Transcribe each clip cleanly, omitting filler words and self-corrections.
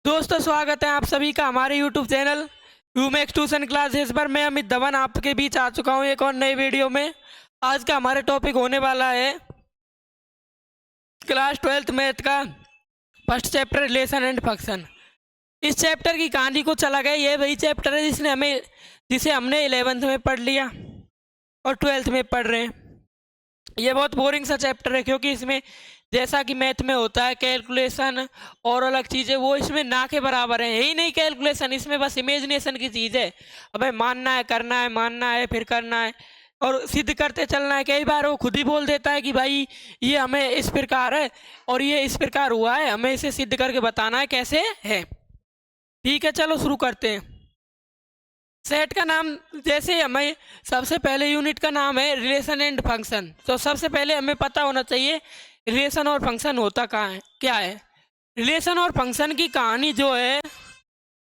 दोस्तों, स्वागत है आप सभी का हमारे YouTube चैनल यूमेक्स ट्यूशन क्लासेस पर। मैं अमित धवन आपके बीच आ चुका हूं एक और नई वीडियो में। आज का हमारा टॉपिक होने वाला है क्लास 12th मैथ का first chapter relation and function. इस चैप्टर की कहानी को चला गया, ये वही चैप्टर है जिसे हमने 11th में पढ़ लिया और 12th में पढ़ रहे हैं। ये बहुत बोरिंग सा चैप्टर है क्योंकि इसमें जैसा कि मैथ में होता है कैलकुलेशन और अलग चीज़ें, वो इसमें ना के बराबर है ही नहीं। कैलकुलेशन इसमें बस इमेजिनेशन की चीज़ है। अबे मानना है, करना है, मानना है, फिर करना है और सिद्ध करते चलना है। कई बार वो खुद ही बोल देता है कि भाई ये हमें इस प्रकार है और ये इस प्रकार हुआ है, हमें इसे सिद्ध करके बताना है कैसे है। ठीक है, चलो शुरू करते हैं। सेट का नाम, जैसे हमें सबसे पहले यूनिट का नाम है रिलेशन एंड फंक्शन, तो सबसे पहले हमें पता होना चाहिए रिलेशन और फंक्शन होता कहाँ है, क्या है। रिलेशन और फंक्शन की कहानी जो है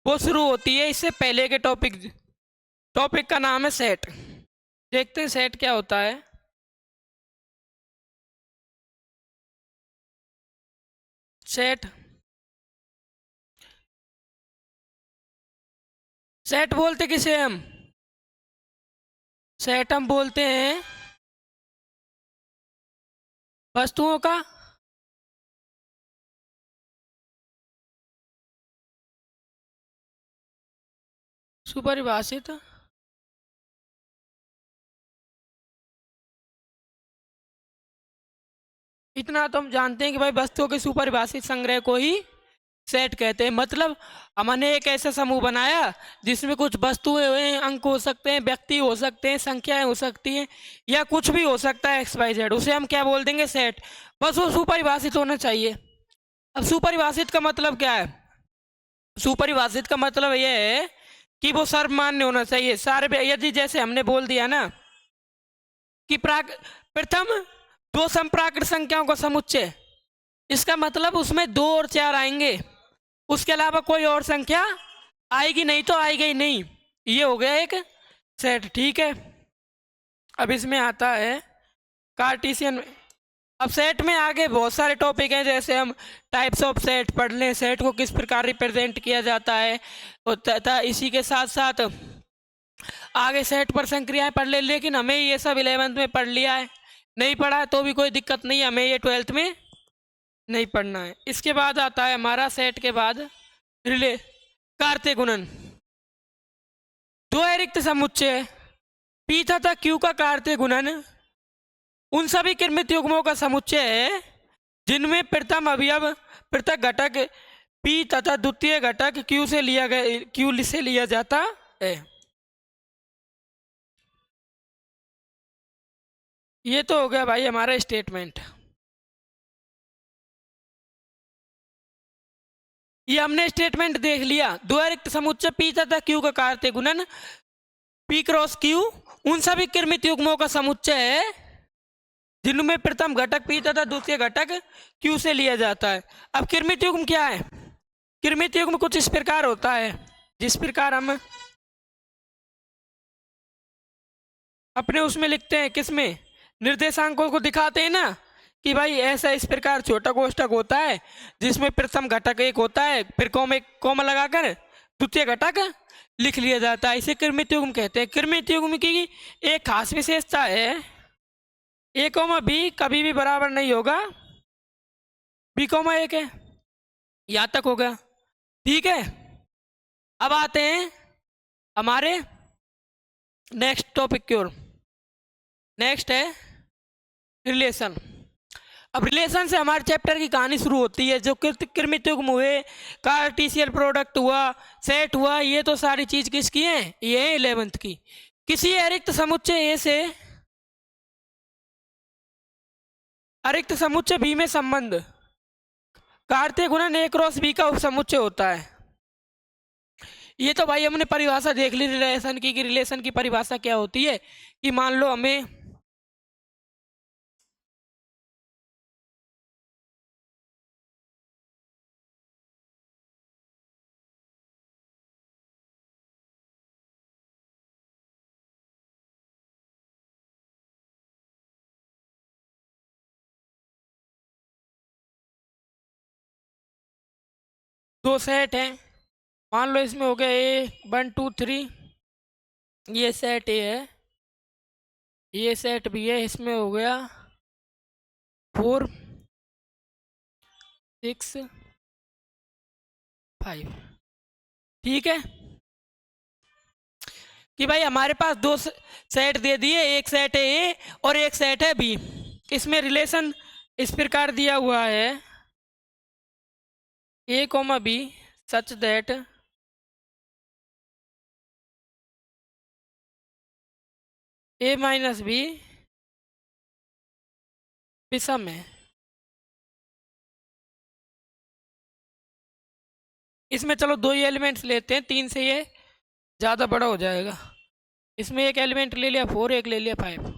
वो शुरू होती है इससे पहले के टॉपिक का नाम है सेट। देखते हैं सेट क्या होता है। सेट सेट बोलते किसे हम? सेट हम बोलते हैं वस्तुओं का सुपरिभाषित इतना तो हम जानते हैं कि भाई वस्तुओं के सुपरिभाषित संग्रह को ही सेट कहते हैं। मतलब हमने एक ऐसा समूह बनाया जिसमें कुछ वस्तुएं हुए हैं, अंक हो सकते हैं, व्यक्ति हो सकते हैं, संख्याएं हो सकती हैं या कुछ भी हो सकता है XYZ, उसे हम क्या बोल देंगे? सेट। बस वो सुपरिभाषित होना चाहिए। अब सुपरिभाषित का मतलब क्या है? सुपरिभाषित का मतलब ये है कि वो सर्वमान्य होना चाहिए सारे। यदि जैसे हमने बोल दिया ना कि प्रथम दो समप्राकृत संख्याओं का समुच्चय, इसका मतलब उसमें 2 और 4 आएंगे, उसके अलावा कोई और संख्या आएगी नहीं तो आएगी ही नहीं। ये हो गया एक सेट। ठीक है, अब इसमें आता है कार्टेशियन। अब सेट में आगे बहुत सारे टॉपिक हैं, जैसे हम टाइप्स ऑफ सेट पढ़ लें, सेट को किस प्रकार रिप्रेजेंट किया जाता है, तथा इसी के साथ साथ आगे सेट पर संक्रियाएं पढ़ ले। लेकिन हमें ये सब 11th में पढ़ लिया है, नहीं पढ़ा है तो भी कोई दिक्कत नहीं, हमें ये 12th में नहीं पढ़ना है। इसके बाद आता है हमारा सेट के बाद रिले कार्तीय गुणन। दो रिक्त समुच्चय पी तथा क्यू का कार्तीय गुणन उन सभी क्रमित युग्मों का समुच्चय है जिनमें प्रथम अवयव पृथक घटक पी तथा द्वितीय घटक क्यू से लिया जाता है। ये तो हो गया भाई हमारा स्टेटमेंट। ये हमने स्टेटमेंट देख लिया। दो रिक्त समुच्चय पी तथा क्यू का कार्तीय गुणन पी क्रॉस क्यू उन सभी क्रमित युग्मों का समुच्चय है जिनमें प्रथम घटक पी तथा द्वितीय घटक क्यू से लिया जाता है। अब क्रमित युग्म क्या है? क्रमित युग्म कुछ इस प्रकार होता है जिस प्रकार हम अपने उसमें लिखते हैं, किसमें, निर्देशांकों को दिखाते हैं ना कि भाई ऐसा इस प्रकार छोटा कोष्ठक होता है जिसमें प्रथम घटक एक होता है, फिर कॉमा लगाकर द्वितीय घटक लिख लिया जाता है। इसे क्रमित युग्म कहते हैं। क्रमित युग्म की एक खास विशेषता है, ए कॉमा बी कभी भी बराबर नहीं होगा बी कॉमा एक है। यहाँ तक हो गया। ठीक है, अब आते हैं हमारे नेक्स्ट टॉपिक की ओर। नेक्स्ट है रिलेशन। अब रिलेशन से हमारे चैप्टर की कहानी शुरू होती है। जो क्रमित युग्म हुए, कार्टेशियन प्रोडक्ट हुआ, सेट हुआ, ये तो सारी चीज किसकी है? ये है 11th की। किसी अरिक्त समुच्चय ए से अरिक्त समुच्चय बी में संबंध कार्तीय गुणन ए क्रॉस बी का उपसमुच्चय होता है। ये तो भाई हमने परिभाषा देख ली रिलेशन की, कि रिलेशन की परिभाषा क्या होती है। कि मान लो हमें दो सेट हैं, मान लो इसमें हो गया ए 1 2 3, ये सेट ए है, ये सेट बी है, इसमें हो गया 4 6 5। ठीक है कि भाई हमारे पास दो सेट दे दिए, एक सेट है ए और एक सेट है बी। इसमें रिलेशन इस प्रकार दिया हुआ है A comma B such that A minus B विषम है। इसमें चलो दो ही एलिमेंट्स लेते हैं, तीन से ये ज़्यादा बड़ा हो जाएगा। इसमें एक एलिमेंट ले लिया 4, एक ले लिया 5।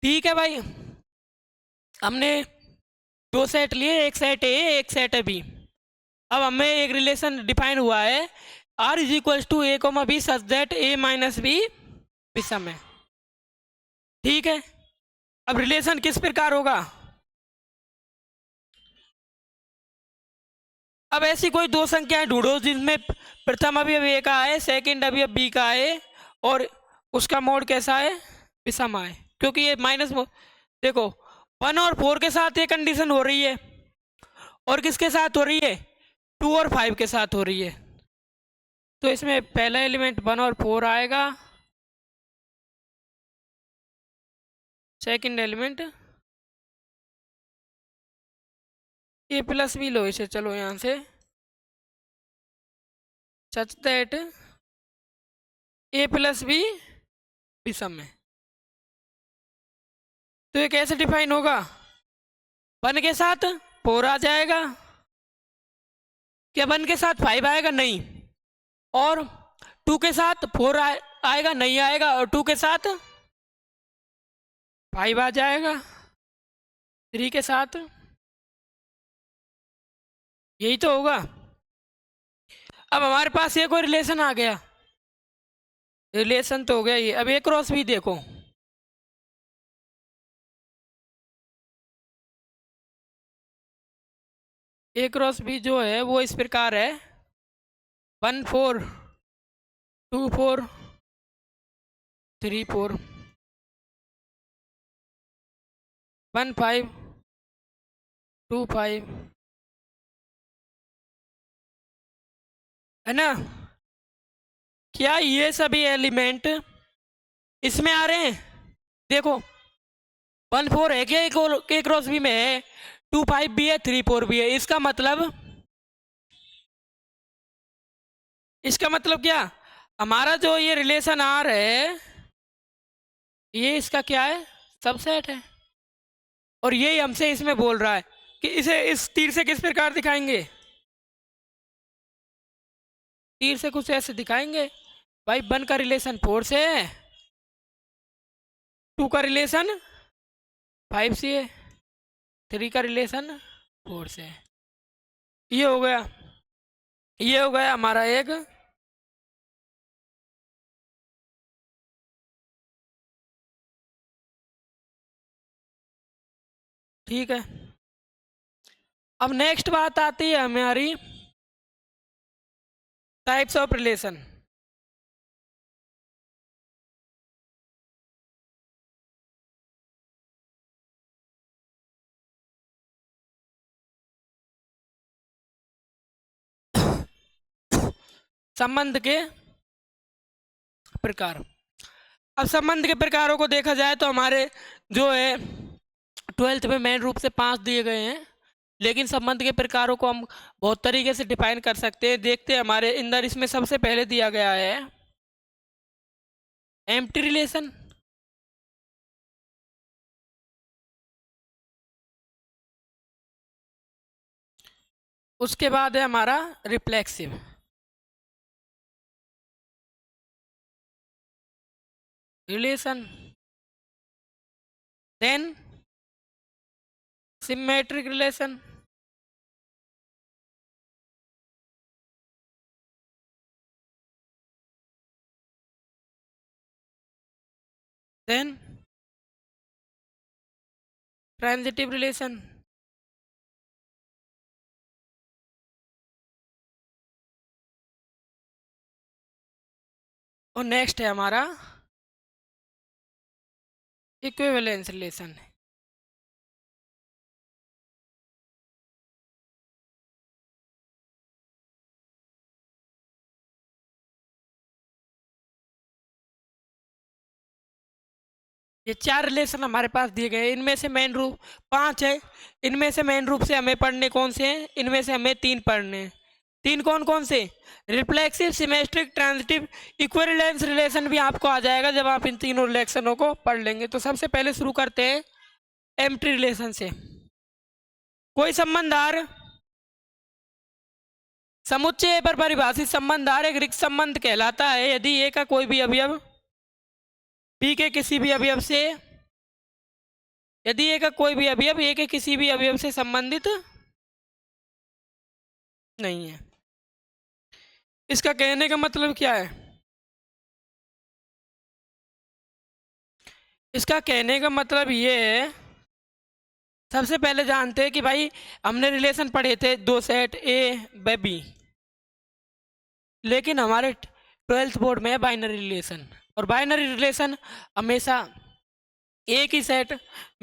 ठीक है भाई, हमने दो सेट लिए, एक सेट ए एक सेट है बी। अब हमें एक रिलेशन डिफाइन हुआ है R is equal to A comma B such that A minus B विषम है। ठीक है, अब रिलेशन किस प्रकार होगा? अब ऐसी कोई दो संख्याएं ढूंढो जिसमें प्रथम अवयव ए का आए, सेकंड अवयव बी का आए और उसका मोड कैसा है? विषम आए। क्योंकि ये माइनस, देखो 1 और 4 के साथ ये कंडीशन हो रही है और किसके साथ हो रही है? 2 और 5 के साथ हो रही है। तो इसमें पहला एलिमेंट 1 और 4 आएगा, second element A plus B, लो इसे चलो यहाँ से such that A plus B विषम है। तो ये कैसे डिफाइन होगा? 1 के साथ 4 आ जाएगा, क्या 1 के साथ 5 आएगा? नहीं। और 2 के साथ 4 आएगा? नहीं आएगा। और 2 के साथ 5 आ जाएगा, 3 के साथ यही तो होगा। अब हमारे पास ये कोई रिलेशन आ गया, रिलेशन तो हो गया ये। अब ए क्रॉस बी देखो, ए क्रॉस बी जो है वो इस प्रकार है 1 4 2 4 3 4 1 5 2 5, है ना? क्या ये सभी एलिमेंट इसमें आ रहे हैं? देखो 1 4 है क्या के क्रॉस बी में है, 2 5 भी है, 3 4 भी है। इसका मतलब क्या? हमारा जो ये रिलेशन आर है ये इसका क्या है? सबसेट है। और यही हमसे इसमें बोल रहा है कि इसे इस तीर से किस प्रकार दिखाएंगे? तीर से कुछ ऐसे दिखाएंगे भाई, 1 का रिलेशन 4 से है, 2 का रिलेशन 5 से है, 3 का रिलेशन 4 से है। ये हो गया, ये हो गया हमारा एक ठीक है। अब नेक्स्ट बात आती है हमारी टाइप्स ऑफ रिलेशन। संबंध के प्रकार। अब संबंध के प्रकारों को देखा जाए तो हमारे जो है 12th में मेन रूप से 5 दिए गए हैं, लेकिन संबंध के प्रकारों को हम बहुत तरीके से डिफाइन कर सकते हैं। देखते हैं हमारे अंदर, इसमें सबसे पहले दिया गया है एम्प्टी रिलेशन। उसके बाद है हमारा reflexive relation, then symmetric relation, then transitive relation, और नेक्स्ट है हमारा इक्विवेलेंस रिलेशन। ये 4 रिलेशन हमारे पास दिए गए हैं। इनमें से मेन रूप 5 है। इनमें से मेन रूप से हमें पढ़ने कौन से हैं? इनमें से हमें 3 पढ़ने हैं। 3 कौन कौन से? Reflexive, symmetric, transitive, equivalence relation भी आपको आ जाएगा जब आप इन तीनों रिलेशनों को पढ़ लेंगे। तो सबसे पहले शुरू करते हैं एम्प्टी रिलेशन से। कोई संबंध आर समुच्चय पर परिभाषित संबंध आर एक रिक्त संबंध कहलाता है यदि ए का कोई भी अवयव बी के किसी भी अवयव से, यदि ए का कोई भी अवयव ए के किसी भी अवयव से संबंधित नहीं है। इसका कहने का मतलब क्या है? इसका कहने का मतलब ये है, सबसे पहले जानते हैं कि भाई हमने रिलेशन पढ़े थे 2 सेट ए व बी, लेकिन हमारे 12th बोर्ड में है बाइनरी रिलेशन। और बाइनरी रिलेशन हमेशा एक ही सेट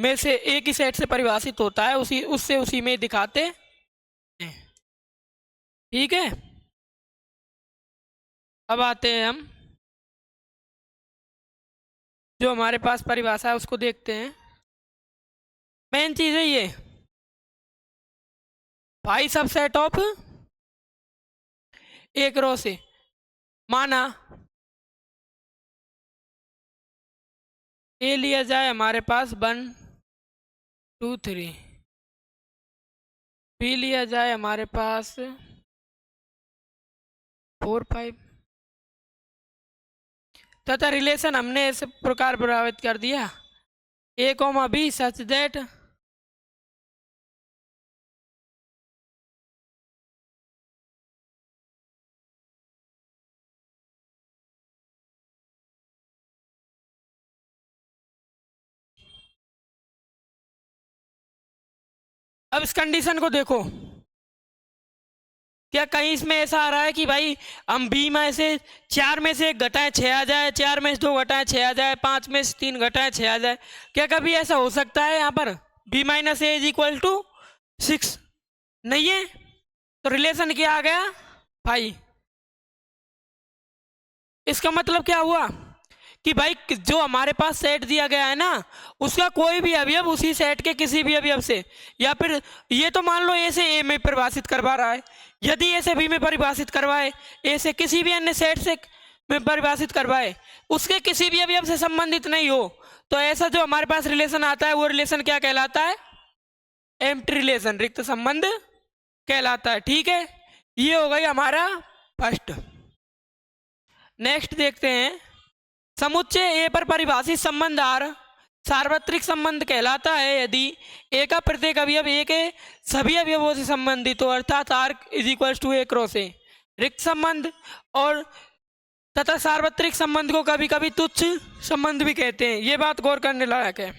में से, एक ही सेट से परिभाषित होता है, उसी में दिखाते हैं। ठीक है, अब आते हैं हम जो हमारे पास परिभाषा है उसको देखते हैं। मेन चीज है ये भाई सबसेट ऑफ एक रो से, माना ए लिया जाए हमारे पास 1 2 3, बी लिया जाए हमारे पास 4 5, तथा रिलेशन हमने इस प्रकार प्रभावित कर दिया ए कॉमा बी सच दैट अब इस कंडीशन को देखो, क्या कहीं इसमें ऐसा आ रहा है कि भाई हम बी में से 4 में से 1 घटाएं 6 आ जाए, 4 में से 2 घटाएं 6 आ जाए, 5 में से 3 घटाएं 6 आ जाए? क्या कभी ऐसा हो सकता है यहाँ पर B minus A is equal to 6? नहीं है। तो रिलेशन क्या आ गया भाई? इसका मतलब क्या हुआ कि भाई जो हमारे पास सेट दिया गया है ना, उसका कोई भी अवयव उसी सेट के किसी भी अवयव से, या फिर ये तो मान लो ए से ए में परिभाषित करवा रहा है, यदि ए से बी में परिभाषित करवाए, ए से किसी भी अन्य सेट से में परिभाषित करवाए, उसके किसी भी अवयव से संबंधित नहीं हो, तो ऐसा जो हमारे पास रिलेशन आता है वो रिलेशन क्या कहलाता है? एम्प्टी रिलेशन, रिक्त संबंध कहलाता है। ठीक है, ये हो गई हमारा फर्स्ट। नेक्स्ट देखते हैं, समुच्चय ए पर परिभाषित संबंध आर सार्वत्रिक संबंध कहलाता है यदि ए का प्रत्येक अवयव ए के सभी अवयवों से संबंधित हो, अर्थात R is equal to A cross A. रिक्त संबंध और तथा सार्वत्रिक संबंध को कभी कभी तुच्छ संबंध भी कहते हैं। ये बात गौर करने लायक है।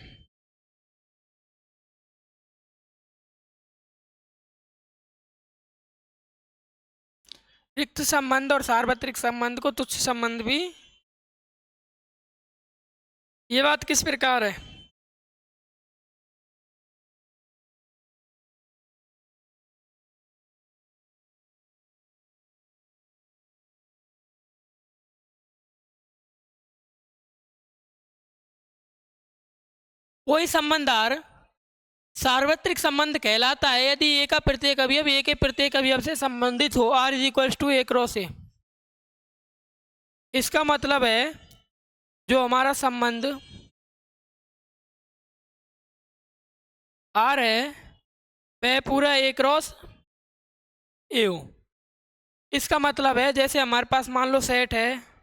रिक्त संबंध और सार्वत्रिक संबंध को तुच्छ संबंध भी, ये बात किस प्रकार है? कोई संबंध आर सार्वत्रिक संबंध कहलाता है यदि ए का प्रत्येक अवयव ए के प्रत्येक अवयव से संबंधित हो, R is equal to A cross A. इसका मतलब है जो हमारा संबंध आर है वह पूरा ए क्रॉस ए हो। इसका मतलब है जैसे हमारे पास मान लो सेट है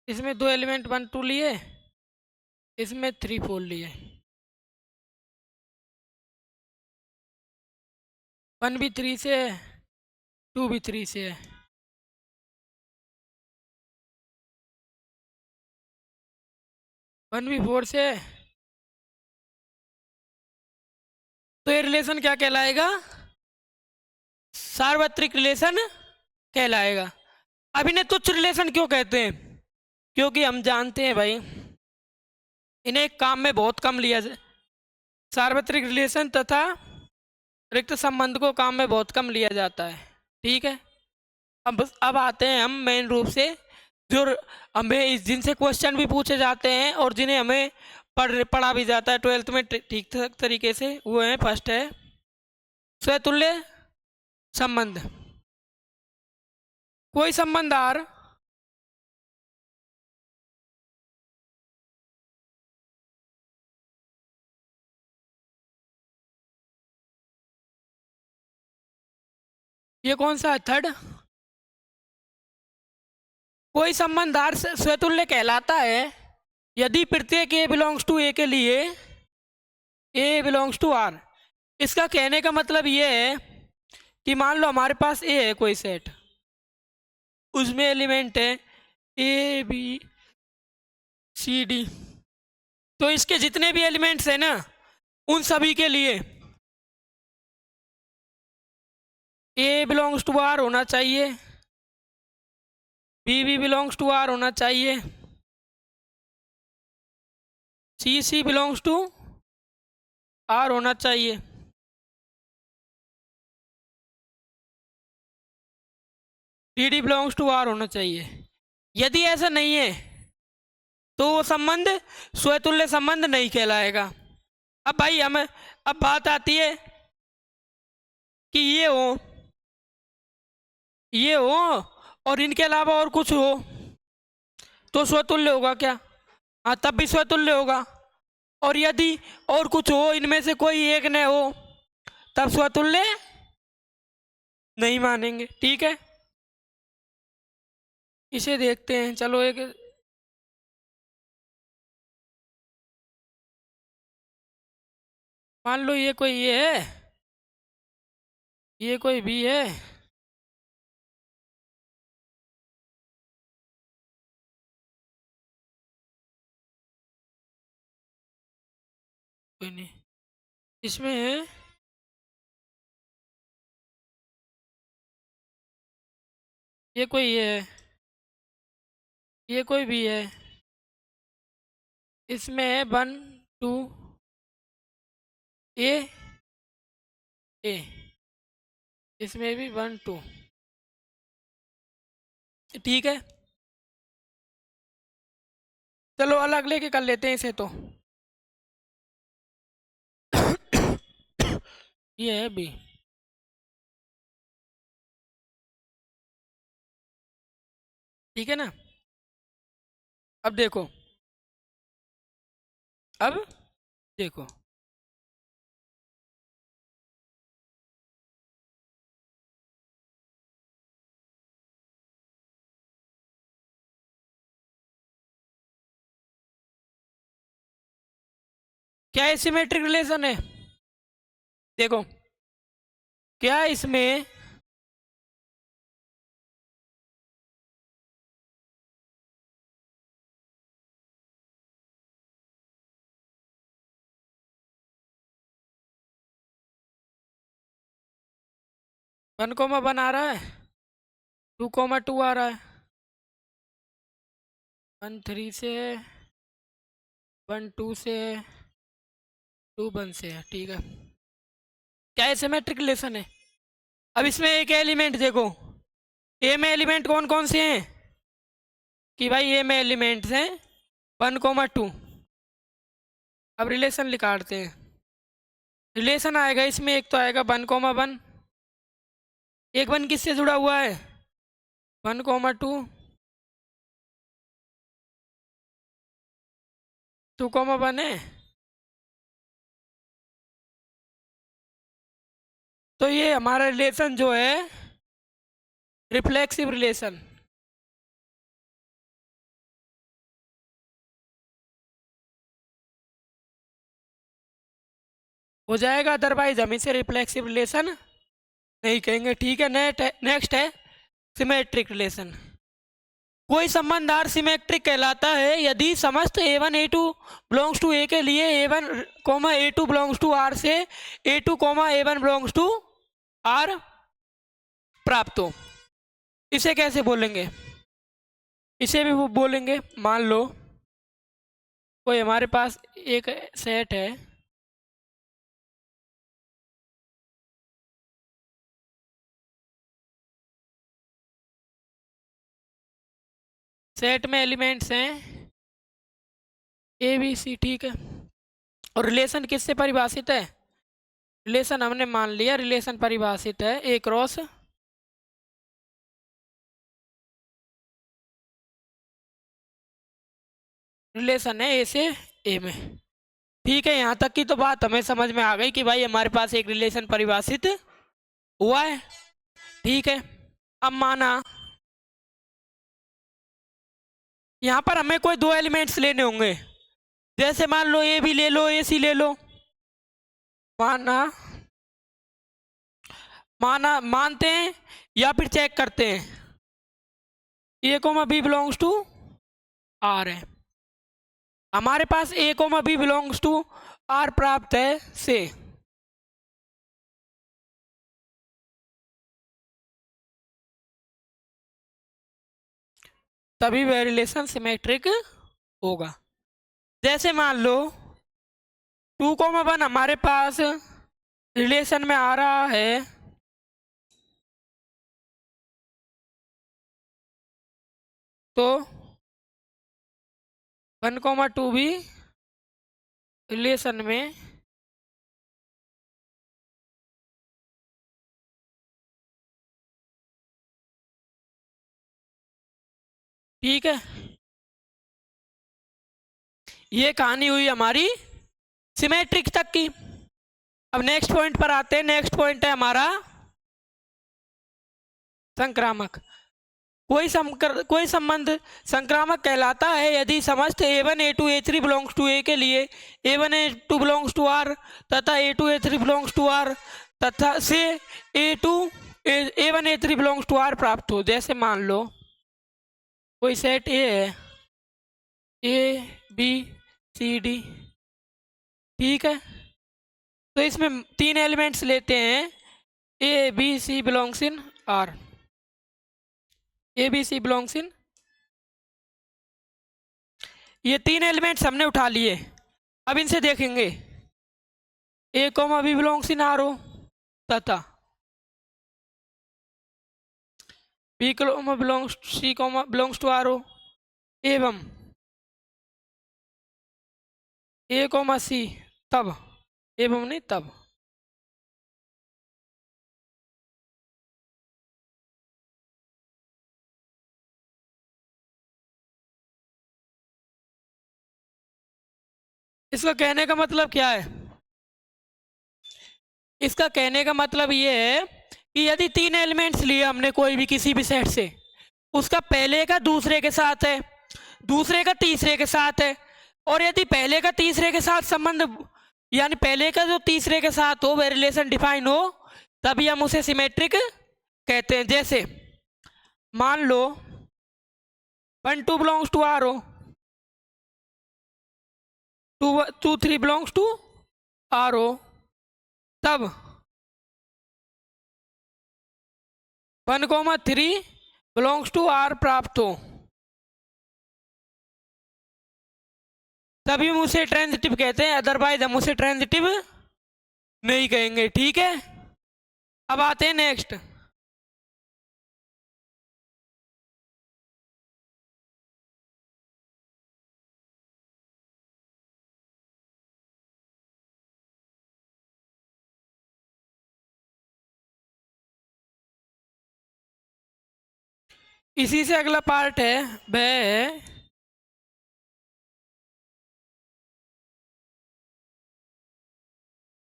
इसमें 2 एलिमेंट 1 2 लिए, इसमें 3 4 लिए, 1 भी 3 से है 2 भी 3 से है। वन भी 4 से है। तो ये रिलेशन क्या कहलाएगा? सार्वत्रिक रिलेशन कहलाएगा। अब इन्हें तुच्छ रिलेशन क्यों कहते हैं? क्योंकि हम जानते हैं भाई, इन्हें काम में बहुत कम लिया जाए। सार्वत्रिक रिलेशन तथा रिक्त संबंध को काम में बहुत कम लिया जाता है। ठीक है। अब आते हैं हम मेन रूप से, जो हमें जिनसे क्वेश्चन भी पूछे जाते हैं और जिन्हें हमें पढ़ा भी जाता है 12th में ठीक तरीके से। वो है, फर्स्ट है स्वतुल्य संबंध। कोई संबंध आर ये कौन सा है? थर्ड। कोई संबंध आर स्वतुल्य कहलाता है यदि प्रत्येक ए बिलोंग्स टू ए के लिए ए बिलोंग्स टू आर। इसका कहने का मतलब ये है कि मान लो हमारे पास ए है कोई सेट, उसमें एलिमेंट है ए बी सी डी, तो इसके जितने भी एलिमेंट्स हैं ना, उन सभी के लिए ए बिलोंग्स टू आर होना चाहिए, बी बिलोंग्स टू आर होना चाहिए, सी बिलोंग्स टू आर होना चाहिए। डी बिलोंग्स टू आर होना चाहिए। यदि ऐसा नहीं है तो वो संबंध स्वतुल्य संबंध नहीं कहलाएगा। अब भाई हमें अब बात आती है कि ये हो और इनके अलावा और कुछ हो तो स्वतुल्य होगा क्या? हाँ, तब भी स्वतुल्य होगा। और यदि और कुछ हो, इनमें से कोई एक न हो, तब स्वतुल्य नहीं मानेंगे। ठीक है, इसे देखते हैं। चलो एक मान लो ये कोई ये है, ये कोई बी है, कोई नहीं, इसमें है ये कोई ये है, ये कोई भी है, इसमें है 1 2 ए ए, इसमें भी 1 2। ठीक है, चलो अलग लेके कर लेते हैं इसे तो। ये है बी। ठीक है ना? अब देखो, अब देखो, क्या एसिमेट्रिक रिलेशन है? देखो, क्या इसमें वन कोमा वन आ रहा है, 2 2 आ रहा है, 1 3 से, 1 2 से, 2 1 से है। ठीक है, क्या एसिमेट्रिक रिलेशन है? अब इसमें एक एलिमेंट देखो, ए में एलिमेंट कौन कौन से हैं? कि भाई ए में एलिमेंट्स हैं 1 2। अब रिलेशन निकालते हैं। रिलेशन आएगा इसमें, एक तो आएगा 1 1, एक 1 किससे जुड़ा हुआ है? 1 2, 2 1 है। तो ये हमारा रिलेशन जो है रिफ्लेक्सिव रिलेशन हो जाएगा, अदरवाइज हम इसे रिफ्लेक्सिव रिलेशन नहीं कहेंगे, ठीक है। नेक्स्ट है सिमेट्रिक रिलेशन। कोई संबंध आर सिमेट्रिक कहलाता है यदि समस्त A1 A2 बिलोंग्स टू ए के लिए A1 comma A2 belongs to are से A2 comma A1 belongs to are प्राप्त हो। इसे कैसे बोलेंगे? इसे भी वो बोलेंगे, मान लो कोई हमारे पास एक सेट है, सेट में एलिमेंट्स हैं ABC, ठीक है। और रिलेशन किससे परिभाषित है? रिलेशन हमने मान लिया, रिलेशन परिभाषित है A क्रॉस रिलेशन है A से A में, ठीक है। यहाँ तक की तो बात हमें समझ में आ गई कि भाई हमारे पास एक रिलेशन परिभाषित हुआ है, ठीक है। अब माना यहाँ पर हमें कोई दो एलिमेंट्स लेने होंगे, जैसे मान लो A भी ले लो AC ले लो। मानते हैं या फिर चेक करते हैं, A comma B belongs to R है। हमारे पास A comma B belongs to R प्राप्त है से, तभी वह रिलेशन सिमेट्रिक होगा। जैसे मान लो 2,1 हमारे पास रिलेशन में आ रहा है, तो 1,2 भी रिलेशन में ठीक है। ये कहानी हुई हमारी सिमेट्रिक तक की। अब नेक्स्ट पॉइंट पर आते हैं। नेक्स्ट पॉइंट है हमारा संक्रामक। कोई संबंध संक्रामक कहलाता है यदि समस्त A1 A2 A3 belongs to A के लिए A1 A2 belongs to R तथा A2 A3 belongs to R तथा से A1 A3 belongs to R प्राप्त हो। जैसे मान लो कोई सेट A है, ABCD, ठीक है। तो इसमें 3 एलिमेंट्स लेते हैं, ABC belongs in R, ABC belongs इन, ये 3 एलिमेंट्स हमने उठा लिए। अब इनसे देखेंगे A comma B belongs in R हो तथा B comma belongs C comma belongs to R हो, एवं A कोमा C तब, एवं नहीं तब। इसका कहने का मतलब क्या है? इसका कहने का मतलब ये है कि यदि 3 एलिमेंट्स लिए हमने कोई भी किसी भी सेट से, उसका पहले का दूसरे के साथ है, दूसरे का तीसरे के साथ है, और यदि पहले का तीसरे के साथ संबंध यानी पहले का जो तीसरे के साथ हो वह रिलेशन डिफाइन हो, तभी हम उसे सिमेट्रिक कहते हैं। जैसे मान लो 1 2 बिलोंग्स टू R हो, 2 3 बिलोंग्स टू R हो, तब 1,3 बिलोंग्स टू R प्राप्त हो, तभी हम उसे ट्रांजिटिव कहते हैं, अदरवाइज हम उसे ट्रांजिटिव नहीं कहेंगे, ठीक है। अब आते हैं नेक्स्ट। इसी से अगला पार्ट है वह है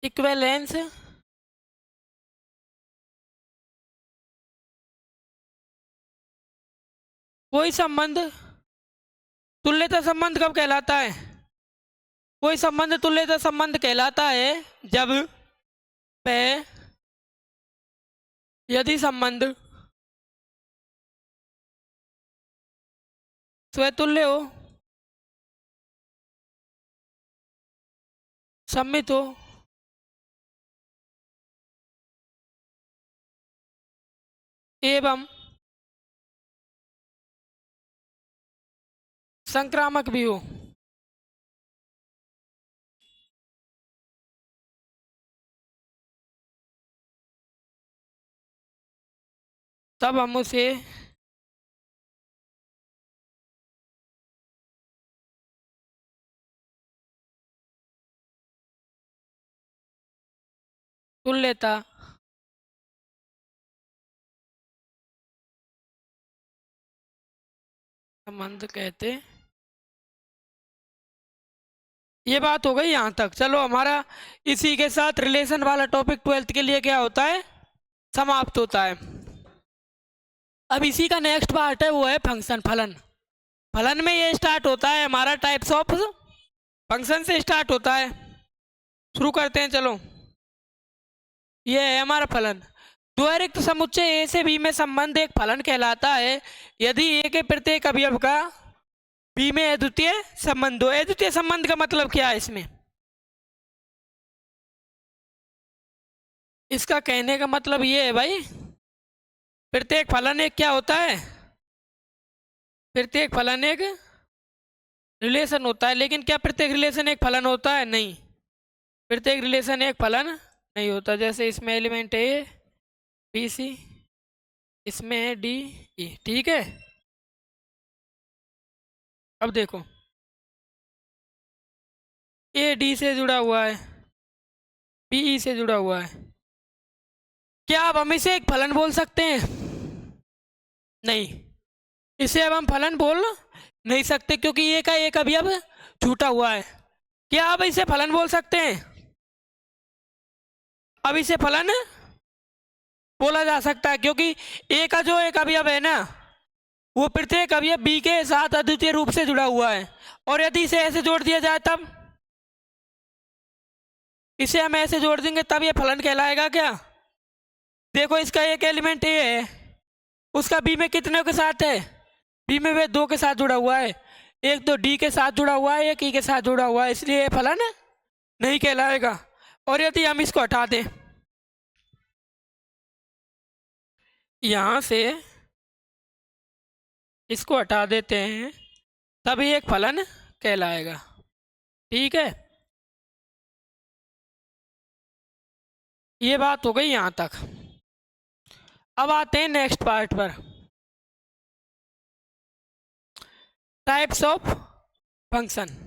इक्विवेलेंस कोई संबंध तुल्यता संबंध कब कहलाता है? कोई संबंध तुल्यता संबंध कहलाता है जब वह यदि संबंध स्वतुल्य हो, सममित हो, एवं संक्रामक भी हो, तब हम उसे तुल्यता संबंध कहते। ये बात हो गई यहाँ तक। चलो हमारा इसी के साथ रिलेशन वाला टॉपिक 12th के लिए क्या होता है, समाप्त होता है। अब इसी का नेक्स्ट पार्ट है, वो है फंक्शन, फलन। फलन में ये स्टार्ट होता है हमारा टाइप्स ऑफ फंक्शन से स्टार्ट होता है। शुरू करते हैं चलो। ये है हमारा फलन। द्वैरिक्त समुच्चय ए से बी में संबंध एक फलन कहलाता है यदि ए के प्रत्येक अवयव का बी में अद्वितीय संबंध हो। अद्वितीय संबंध का मतलब क्या है इसमें, इसका कहने का मतलब ये है भाई, प्रत्येक फलन एक क्या होता है, प्रत्येक फलन एक रिलेशन होता है। लेकिन क्या प्रत्येक रिलेशन एक फलन होता है, नहीं, प्रत्येक रिलेशन एक फलन नहीं होता। जैसे इसमें एलिमेंट है ए बी सी, इसमें है डी ई, ठीक है। अब देखो ए डी से जुड़ा हुआ है, बी ई से जुड़ा हुआ है, क्या अब हम इसे एक फलन बोल सकते हैं, नहीं, इसे अब हम फलन बोल नहीं सकते क्योंकि ए का एक अवयव छूटा हुआ है। क्या अब इसे फलन बोल सकते हैं, अब इसे फलन बोला जा सकता है क्योंकि ए का जो एक अवयव है ना, वो प्रत्येक अवयव बी के साथ अद्वितीय रूप से जुड़ा हुआ है। और यदि इसे ऐसे जोड़ दिया जाए, तब इसे हम ऐसे जोड़ देंगे तब ये फलन कहलाएगा क्या। देखो इसका एक एलिमेंट ए है, उसका बी में कितने के साथ है, बी में वे दो के साथ जुड़ा हुआ है, एक तो डी के साथ जुड़ा हुआ है, एक ई के साथ जुड़ा हुआ है, इसलिए ये फलन नहीं कहलाएगा। और यदि हम इसको हटा दें, यहाँ से इसको हटा देते हैं, तभी एक फलन कहलाएगा, ठीक है। ये बात हो गई यहाँ तक। अब आते हैं नेक्स्ट पार्ट पर, टाइप्स ऑफ फंक्शन।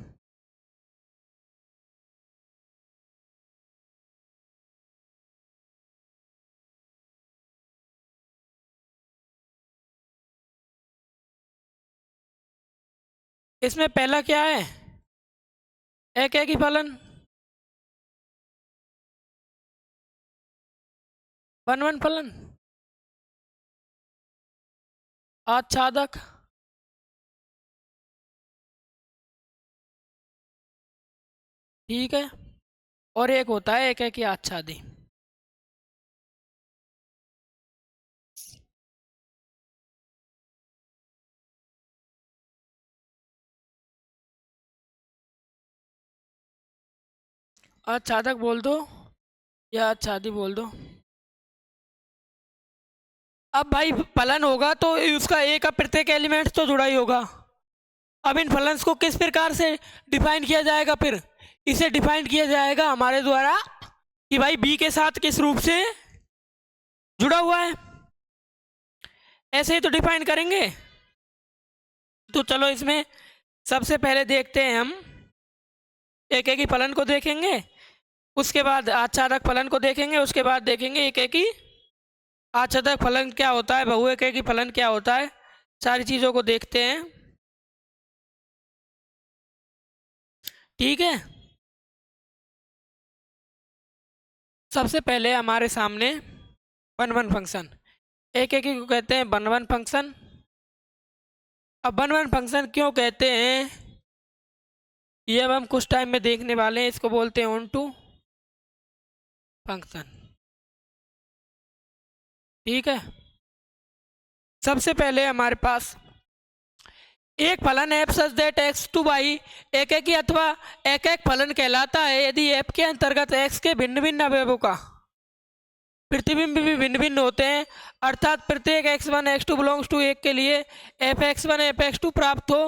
इसमें पहला क्या है, एक ही फलन, वन वन फलन, आच्छादक, ठीक है, और एक होता है एक ही आच्छादी। आच्छादक बोल दो या आच्छादी बोल दो। अब भाई फलन होगा तो उसका एक का प्रत्येक एलिमेंट तो जुड़ा ही होगा। अब इन फलन्स को किस प्रकार से डिफाइन किया जाएगा, फिर इसे डिफाइन किया जाएगा हमारे द्वारा कि भाई बी के साथ किस रूप से जुड़ा हुआ है, ऐसे ही तो डिफाइन करेंगे। तो चलो इसमें सबसे पहले देखते हैं हम, एक ही फलन को देखेंगे, उसके बाद आच्छादक फलन को देखेंगे, उसके बाद देखेंगे एक ही आच्छादक फलन क्या होता है, बहु एक ही फलन क्या होता है, सारी चीज़ों को देखते हैं, ठीक है। सबसे पहले हमारे सामने वन वन फंक्शन, एक ही को कहते हैं वन वन फंक्शन। अब वन वन फंक्शन क्यों कहते हैं, ये अब हम कुछ टाइम में देखने वाले हैं। इसको बोलते हैं ऑन टू फंक्शन, ठीक है। सबसे पहले हमारे पास एक फलन F such that X to Y एक एक ही अथवा एक एक फलन कहलाता है यदि एफ के अंतर्गत एक्स के भिन्न भिन्न अवयवों का प्रतिबिंब भी भिन्न भिन्न होते हैं, अर्थात प्रत्येक X one X two belongs to एक के लिए F X one F X two प्राप्त हो।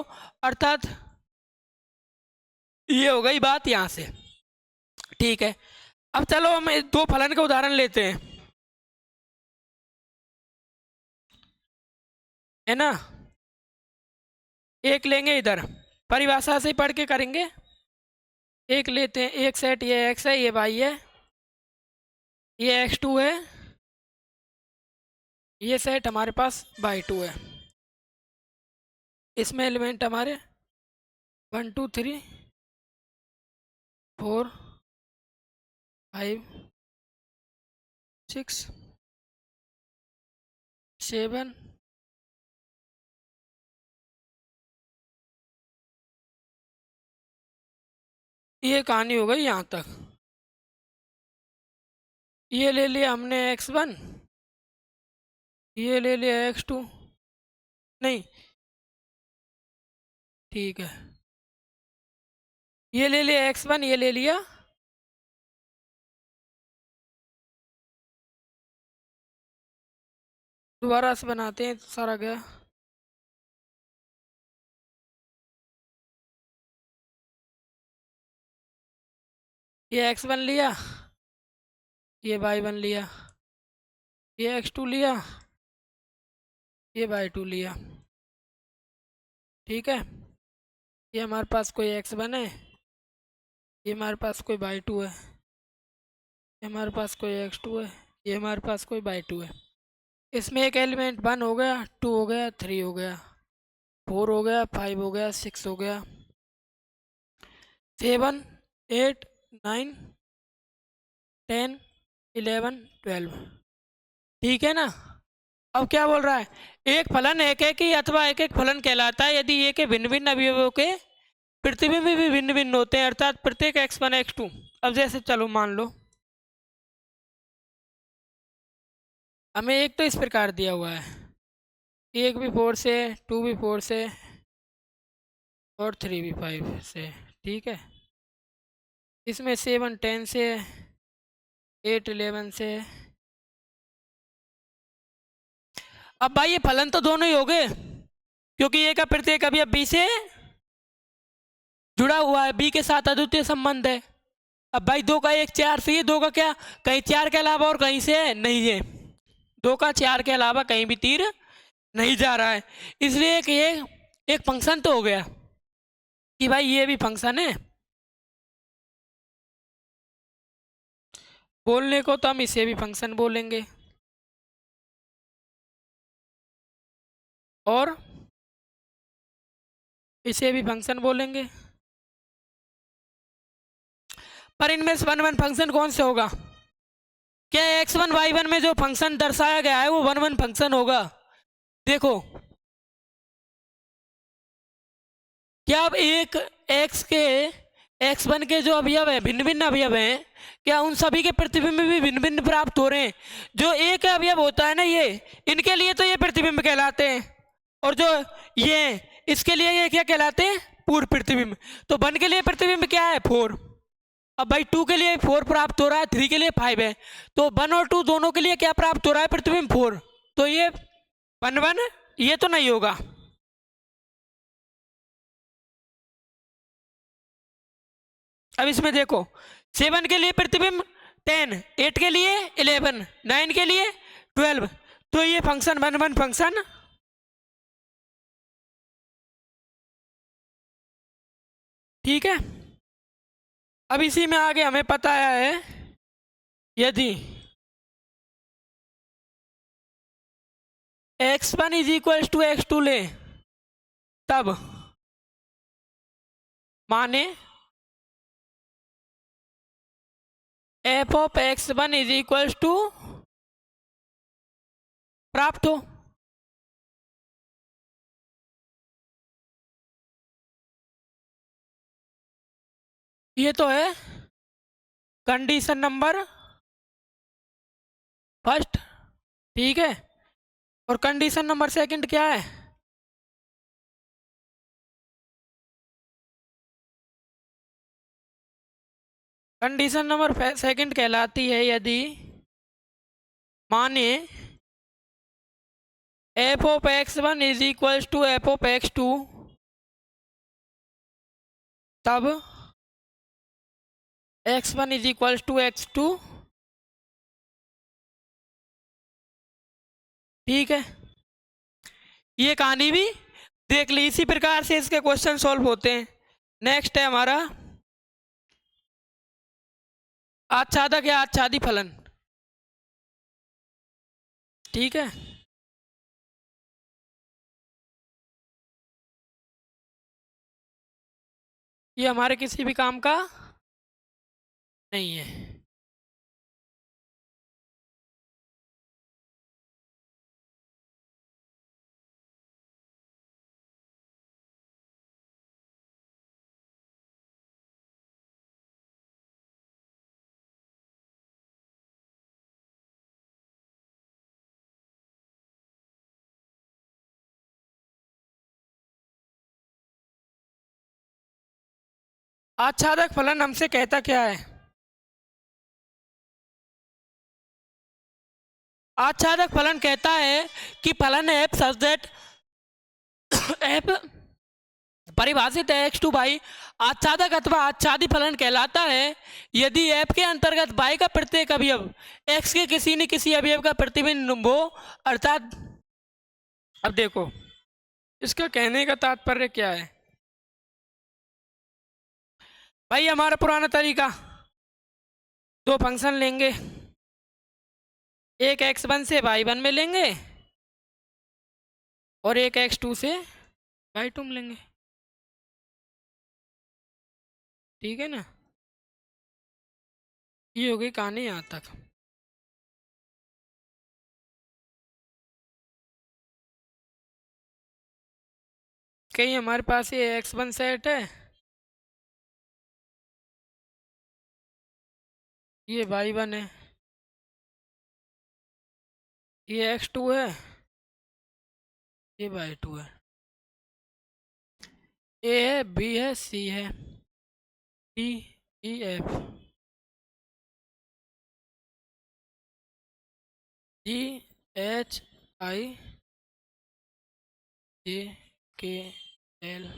अर्थात ये हो गई बात यहाँ से। ठीक है, अब चलो हम दो फलन का उदाहरण लेते हैं, है ना। एक लेंगे इधर, परिभाषा से पढ़ के करेंगे। एक लेते हैं, एक सेट ये एक्स है, ये वाई है, ये एक्स टू है, ये सेट हमारे पास वाई टू है। इसमें एलिमेंट हमारे 1 2 3 4 5 6 7 ये कहानी हो गई यहाँ तक। ये ले लिया हमने एक्स वन, ये ले लिया एक्स टू, नहीं ठीक है, ये ले लिया एक्स वन, ये ले लिया दोबारा से बनाते हैं तो सारा गया। ये एक्स वन लिया, ये वाई वन लिया, ये एक्स टू लिया, ये वाई टू लिया। ठीक है, ये हमारे पास कोई एक्स वन है, ये हमारे पास कोई वाई टू है, ये हमारे पास कोई एक्स टू है, ये हमारे पास कोई वाई टू है। इसमें एक एलिमेंट 1 हो गया, 2 हो गया, 3 हो गया, 4 हो गया, 5 हो गया, 6 हो गया, 7 8 9 10 11 12। ठीक है ना। अब क्या बोल रहा है, एक फलन एक एक ही अथवा एक एक फलन कहलाता है यदि ये के भिन्न भिन्न अवयवों के प्रतिबिंब भी भिन्न भिन्न होते हैं, अर्थात प्रत्येक एक्स वन एक्स टू। अब जैसे चलो मान लो हमें एक तो इस प्रकार दिया हुआ है, एक भी 4 से, 2 भी 4 से और 3 भी 5 से। ठीक है, इसमें 7 10 से, 8 11 से। अब भाई ये फलन तो दोनों ही हो गए क्योंकि ए का प्रत्येक अवयव बी से जुड़ा हुआ है, बी के साथ अद्वितीय संबंध है। अब भाई दो का एक 4 से, ये दो का क्या कहीं 4 के अलावा और कहीं से नहीं है, दो का 4 के अलावा कहीं भी तीर नहीं जा रहा है, इसलिए कि ये एक फंक्शन तो हो गया कि भाई ये भी फंक्शन है। बोलने को तो हम इसे भी फंक्शन बोलेंगे और इसे भी फंक्शन बोलेंगे, पर इनमें से वन वन फंक्शन कौन से होगा? क्या एक्स वन वाई वन में जो फंक्शन दर्शाया गया है वो वन वन फंक्शन होगा? देखो क्या अब एक एक्स के एक्स वन के जो अवयव है भिन्न भिन्न अवयव हैं, क्या उन सभी के प्रतिबिंब भी भिन्न भिन्न प्राप्त हो रहे हैं? जो एक अवयव होता है ना ये, इनके लिए तो ये प्रतिबिंब कहलाते हैं, और जो ये इसके लिए ये क्या कहलाते हैं? पूर्ण प्रतिबिंब। तो वन के लिए प्रतिबिंब क्या है? 4। अब भाई 2 के लिए 4 प्राप्त हो रहा है, 3 के लिए 5 है, तो 1 और 2 दोनों के लिए क्या प्राप्त हो रहा है? प्रतिबिंब 4। तो ये 1 1 ये तो नहीं होगा। अब इसमें देखो 7 के लिए प्रतिबिंब 10, 8 के लिए 11, 9 के लिए 12, तो ये फंक्शन 1 1 फंक्शन। ठीक है, अब इसी में आगे हमें पता है यदि x1 is equal to x2 ले तब माने f of x1 is equal to प्राप्त हो। ये तो है कंडीशन नंबर फर्स्ट। ठीक है। और कंडीशन नंबर सेकंड क्या है? कंडीशन नंबर सेकंड कहलाती है यदि माने F of X one is equal to F of X two, तब X one is equal to X two. ठीक है, ये कहानी भी देख ली। इसी प्रकार से इसके क्वेश्चन सॉल्व होते हैं। नेक्स्ट है हमारा आच्छादक या आच्छादी फलन। ठीक है, ये हमारे किसी भी काम का नहीं है। आच्छादक फलन हमसे कहता क्या है? आच्छादक फलन कहता है कि फलन एफ सच दैट एफ परिभाषित है एक्स टू बाई आच्छादक अथवा आच्छादी फलन कहलाता है यदि एफ के अंतर्गत बाई का प्रत्येक अवयव एक्स के किसी न किसी अवयव का प्रतिबिंब हो, अर्थात अब देखो इसका कहने का तात्पर्य क्या है भाई। हमारा पुराना तरीका, दो फंक्शन लेंगे, एक एक्स वन से वाई वन में लेंगे और एक एक्स टू से वाई टू में लेंगे। ठीक है ना, ये हो गई कहानी यहाँ तक। कहीं हमारे पास ये एक्स वन सेट है, ये वाई वन है, ये एक्स टू है, ये वाई टू है, ए है, बी है, सी है, डी, ई, एफ, जी, एच, आई, जे, के, एल।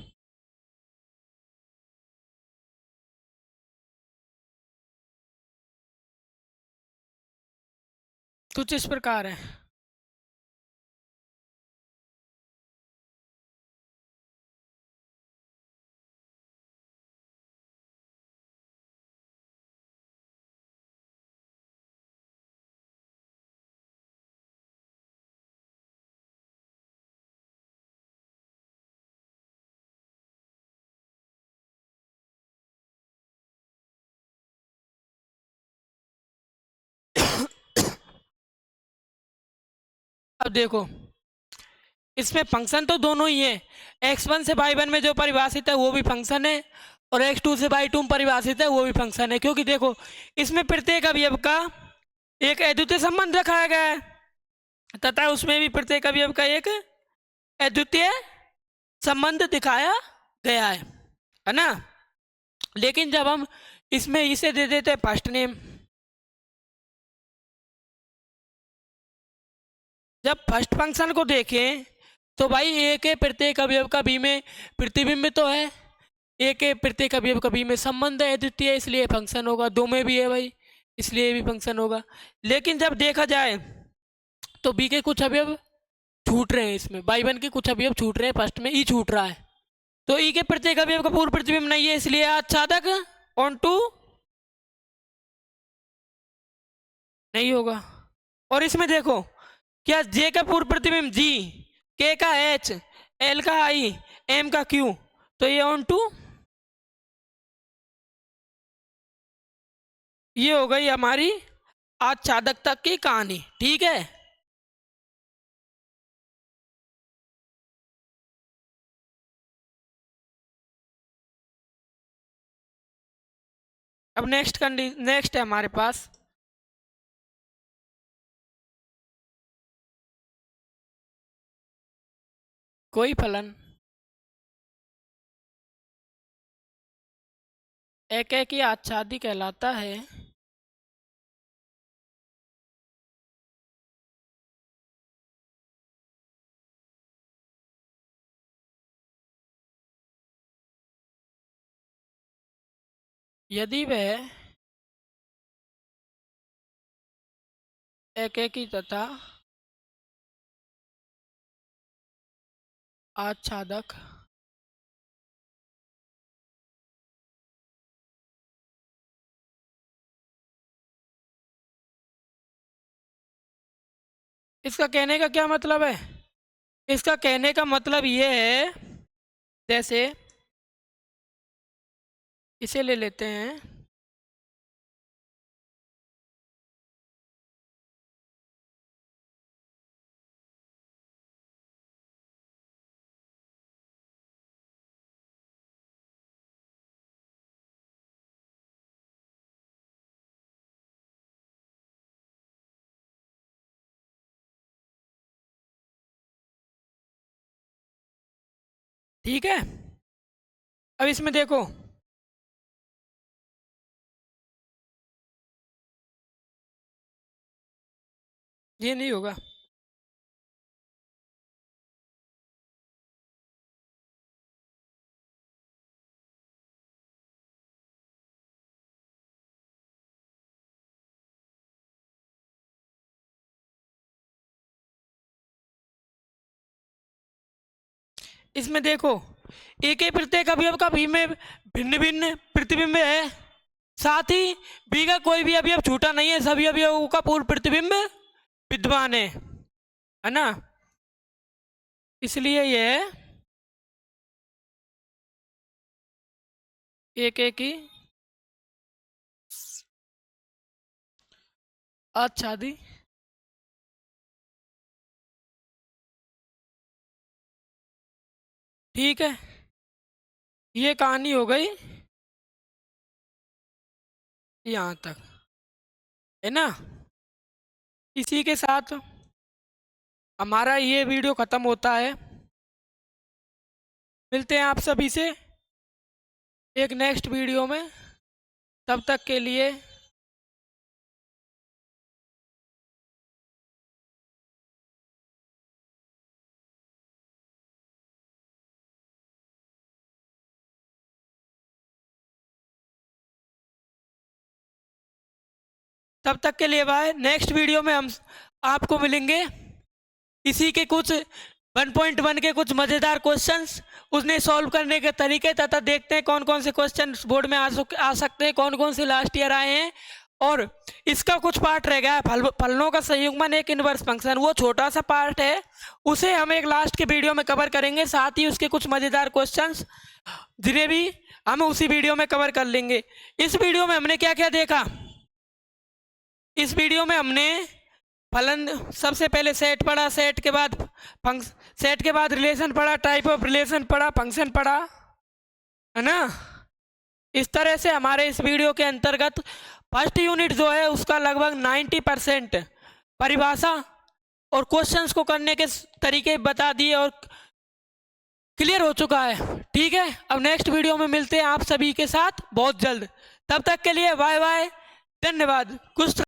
कुछ इस प्रकार है। अब देखो इसमें फंक्शन तो दोनों ही है, एक्स वन से वाई वन में जो परिभाषित है वो भी फंक्शन है और एक्स टू से वाई टू में परिभाषित है वो भी फंक्शन है, क्योंकि देखो इसमें प्रत्येक अवयव का एक अद्वितीय संबंध रखाया गया है तथा उसमें भी प्रत्येक अवयव का एक अद्वितीय संबंध दिखाया गया है ना। लेकिन जब हम इसमें इसे दे देते हैं फर्स्ट नेम, जब फर्स्ट फंक्शन को देखें तो भाई ए के प्रत्येक अवयव का बी में प्रतिबिंब तो है, ए के प्रत्येक अवयव का बी में संबंध है द्वितीय, इसलिए फंक्शन होगा। दो में भी है भाई, इसलिए भी फंक्शन होगा। लेकिन जब देखा जाए तो बी के कुछ अवयव छूट रहे हैं, इसमें बाई वन के कुछ अवयव छूट रहे हैं, फर्स्ट में ई छूट रहा है, तो ई के प्रत्येक अवयव का पूर्व प्रतिबिंब नहीं है, इसलिए आच्छादक ऑन टू नहीं होगा। और इसमें देखो क्या जे का पूर्व प्रतिबिंब जी, के का एच, एल का आई, एम का क्यू, तो ये ऑन टू, ये हो गई हमारी आच्छादकता की कहानी। ठीक है, अब नेक्स्ट है हमारे पास कोई फलन एक की आच्छादी कहलाता है। यदि वह एक की तथा आच्छादक इसका कहने का क्या मतलब है? इसका कहने का मतलब ये है, जैसे इसे ले लेते हैं। ठीक है, अब इसमें देखो, ये नहीं होगा। इसमें देखो, एक ही प्रत्येक अवयव का भी में भिन्न भिन्न प्रतिबिंब है, साथ ही बी का कोई भी अवयव छूटा नहीं है, सभी अवयवों का पूर्ण प्रतिबिंब विद्यमान है ना। इसलिए यह एक ही आच्छादी ठीक है, ये कहानी हो गई यहाँ तक, है ना। इसी के साथ हमारा ये वीडियो ख़त्म होता है। मिलते हैं आप सभी से एक नेक्स्ट वीडियो में, तब तक के लिए बाय। नेक्स्ट वीडियो में हम आपको मिलेंगे इसी के कुछ 1.1 के कुछ मज़ेदार क्वेश्चंस, उसने सॉल्व करने के तरीके, तथा देखते हैं कौन कौन से क्वेश्चन बोर्ड में आ सकते हैं, कौन कौन से लास्ट ईयर आए हैं। और इसका कुछ पार्ट रह गया है, फलनों का संयुग्मन एक इनवर्स फंक्शन, वो छोटा सा पार्ट है, उसे हम एक लास्ट के वीडियो में कवर करेंगे। साथ ही उसके कुछ मज़ेदार क्वेश्चंस जिन्हें भी हम उसी वीडियो में कवर कर लेंगे। इस वीडियो में हमने क्या क्या देखा? इस वीडियो में हमने फलन, सबसे पहले सेट पढ़ा, सेट के बाद रिलेशन पढ़ा, टाइप ऑफ रिलेशन पढ़ा, फंक्शन पढ़ा, है ना। इस तरह से हमारे इस वीडियो के अंतर्गत फर्स्ट यूनिट जो है उसका लगभग 90% परिभाषा और क्वेश्चंस को करने के तरीके बता दिए और क्लियर हो चुका है। ठीक है, अब नेक्स्ट वीडियो में मिलते हैं आप सभी के साथ बहुत जल्द। तब तक के लिए बाय बाय, धन्यवाद, खुश रहिए।